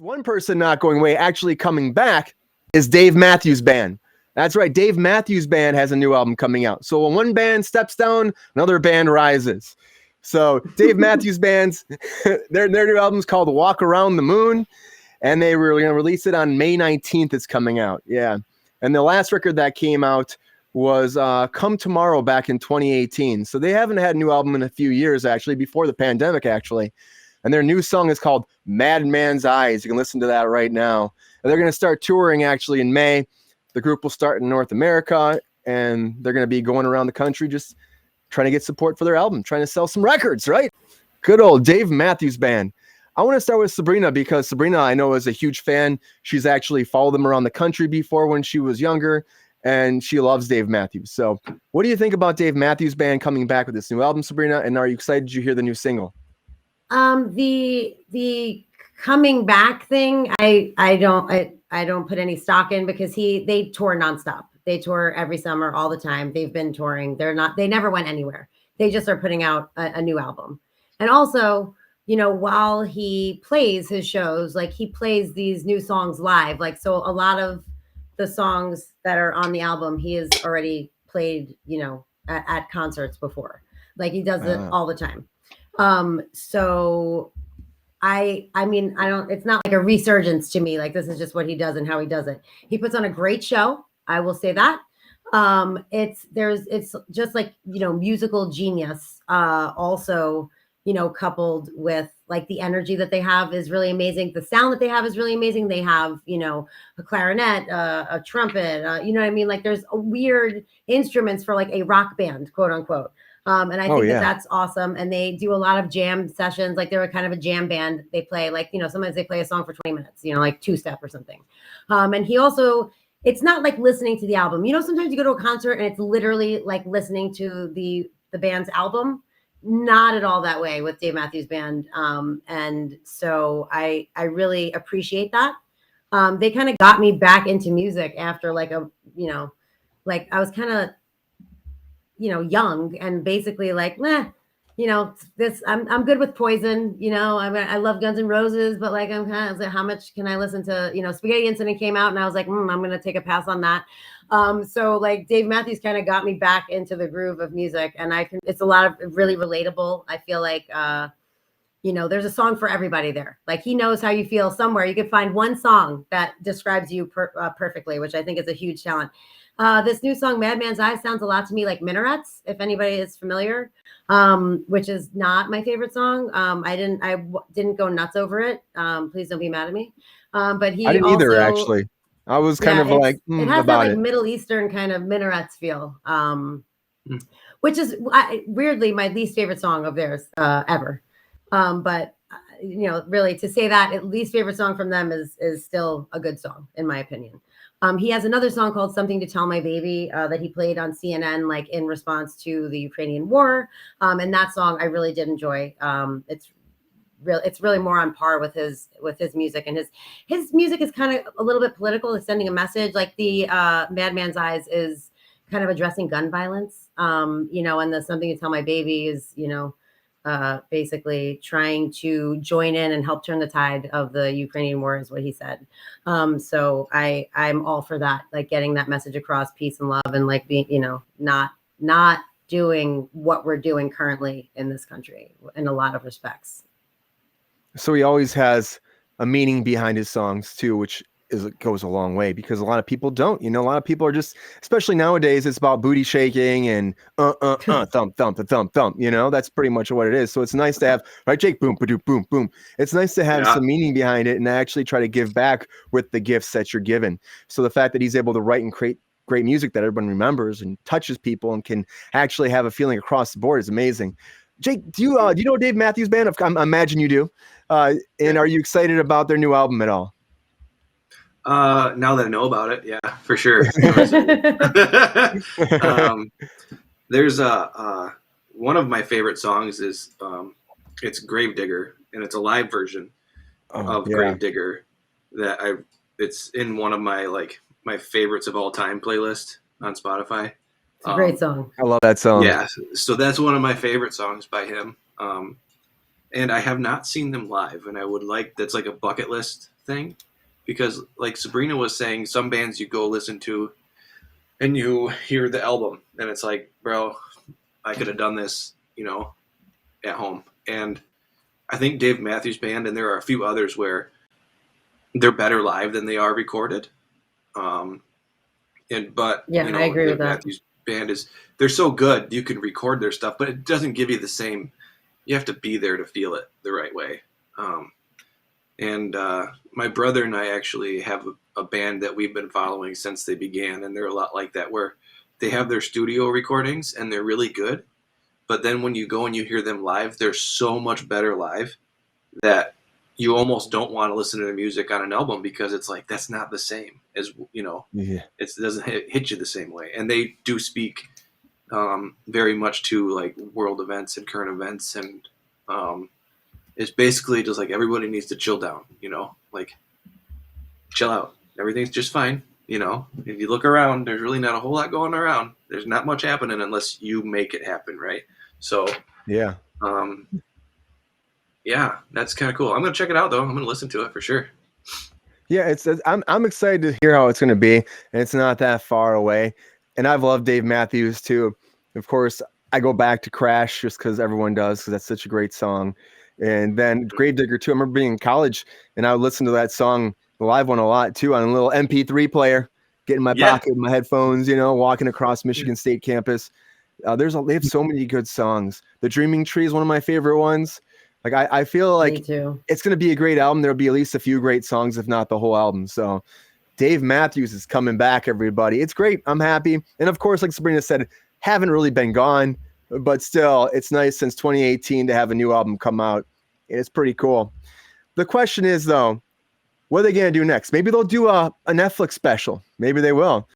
One person not going away, actually coming back, is Dave Matthews Band. That's right. Dave Matthews Band has a new album coming out. So when one band steps down, another band rises. So Dave Matthews Band's their new album's called Walk Around the Moon, and they were going to release it on May 19th. It's coming out. Yeah. And the last record that came out was Come Tomorrow back in 2018. So they haven't had a new album in a few years, actually, before the pandemic, actually. And their new song is called Madman's Eyes. You can listen to that right now. And they're going to start touring, actually, in May. The group will start in North America, and they're going to be going around the country just trying to get support for their album, trying to sell some records, right? Good old Dave Matthews Band. I want to start with Sabrina because Sabrina, I know, is a huge fan. She's actually followed them around the country before when she was younger, and she loves Dave Matthews. So what do you think about Dave Matthews Band coming back with this new album, Sabrina? And are you excited to hear the new single? The coming back thing, I don't put any stock in because they tour nonstop. They tour every summer, all the time. They've been touring. They never went anywhere. They just are putting out a new album. And also, you know, while he plays his shows, like he plays these new songs live. Like, so a lot of the songs that are on the album, he has already played, you know, at concerts before. Like he does it all the time. So I mean, it's not like a resurgence to me. Like this is just what he does and how he does it. He puts on a great show. I will say that. It's just like, you know, musical genius, also, you know, coupled with like the energy that they have is really amazing. The sound that they have is really amazing. They have, you know, a clarinet, a trumpet, you know what I mean? Like there's weird instruments for like a rock band, quote unquote. And I think that's awesome. And they do a lot of jam sessions. Like they're kind of a jam band. They play like, you know, sometimes they play a song for 20 minutes, you know, like two-step or something. And he also, it's not like listening to the album. You know, sometimes you go to a concert and it's literally like listening to the band's album. Not at all that way with Dave Matthews Band. And so I really appreciate that. They kind of got me back into music after like you know, like I was kind of, you know, young and basically like, you know, I'm good with Poison, you know, I love Guns N' Roses, but like, I'm kind of like, how much can I listen to, you know, Spaghetti Incident came out and I was like, I'm going to take a pass on that. So like Dave Matthews kind of got me back into the groove of music and it's a lot of really relatable. I feel like, you know, there's a song for everybody there. Like he knows how you feel somewhere. You could find one song that describes you perfectly, which I think is a huge talent. This new song, Madman's Eyes, sounds a lot to me like Minarets, if anybody is familiar, which is not my favorite song. I didn't go nuts over it. Please don't be mad at me. But I didn't either, actually. I was kind of like, it has that like Middle Eastern kind of Minarets feel, which is weirdly my least favorite song of theirs ever. But you know, really to say that least favorite song from them is still a good song in my opinion. He has another song called Something to Tell My Baby that he played on CNN, like in response to the Ukrainian war. And that song I really did enjoy. It's really more on par with his music, and his music is kind of a little bit political. It's sending a message. Like the Madman's Eyes is kind of addressing gun violence, you know, and the Something to Tell My Baby is, you know, basically trying to join in and help turn the tide of the Ukrainian war is what he said. So I'm all for that, like getting that message across, peace and love, and like being, you know, not doing what we're doing currently in this country in a lot of respects. So he always has a meaning behind his songs too, which goes a long way because a lot of people don't, you know, a lot of people are just, especially nowadays, it's about booty shaking and thump, thump, thump, you know, that's pretty much what it is. So it's nice to have, right, Jake, boom, ba-doom, boom, boom. It's nice to have some meaning behind it and actually try to give back with the gifts that you're given. So the fact that he's able to write and create great music that everyone remembers and touches people and can actually have a feeling across the board is amazing. Jake, do you know Dave Matthews Band? I imagine you do. And are you excited about their new album at all? Now that I know about it, yeah, for sure. There's one of my favorite songs is it's Gravedigger, and it's a live version of Gravedigger it's in one of my favorites of all time playlist on Spotify. It's a great song. I love that song. Yeah, so that's one of my favorite songs by him. And I have not seen them live, and I would like, that's like a bucket list thing, because like Sabrina was saying, some bands you go listen to and you hear the album and it's like, bro, I could have done this, at home. And I think Dave Matthews Band, and there are a few others where they're better live than they are recorded. I agree with that. Matthews Band they're so good you can record their stuff, but it doesn't give you the same. You have to be there to feel it the right way. My brother and I actually have a band that we've been following since they began, and they're a lot like that, where they have their studio recordings and they're really good, but then when you go and you hear them live, they're so much better live that you almost don't want to listen to their music on an album, because it's like, that's not the same as, it doesn't hit you the same way. And they do speak very much to like world events and current events. And it's basically just like, everybody needs to chill down, like chill out. Everything's just fine. If you look around, there's really not a whole lot going around. There's not much happening unless you make it happen. Right. So, yeah. Yeah, that's kind of cool. I'm going to check it out though. I'm going to listen to it for sure. Yeah, I'm excited to hear how it's going to be, and it's not that far away. And I've loved Dave Matthews too. Of course, I go back to Crash just because everyone does, because that's such a great song. And then Gravedigger too. I remember being in college and I would listen to that song, the live one, a lot too, on a little MP3 player, getting my pocket with my headphones, walking across Michigan State campus. They have so many good songs. The Dreaming Tree is one of my favorite ones. Like I feel like it's going to be a great album. There'll be at least a few great songs, if not the whole album. So Dave Matthews is coming back, everybody. It's great. I'm happy. And of course, like Sabrina said, haven't really been gone, but still, it's nice since 2018 to have a new album come out. It's pretty cool. The question is, though, what are they going to do next? Maybe they'll do a Netflix special. Maybe they will.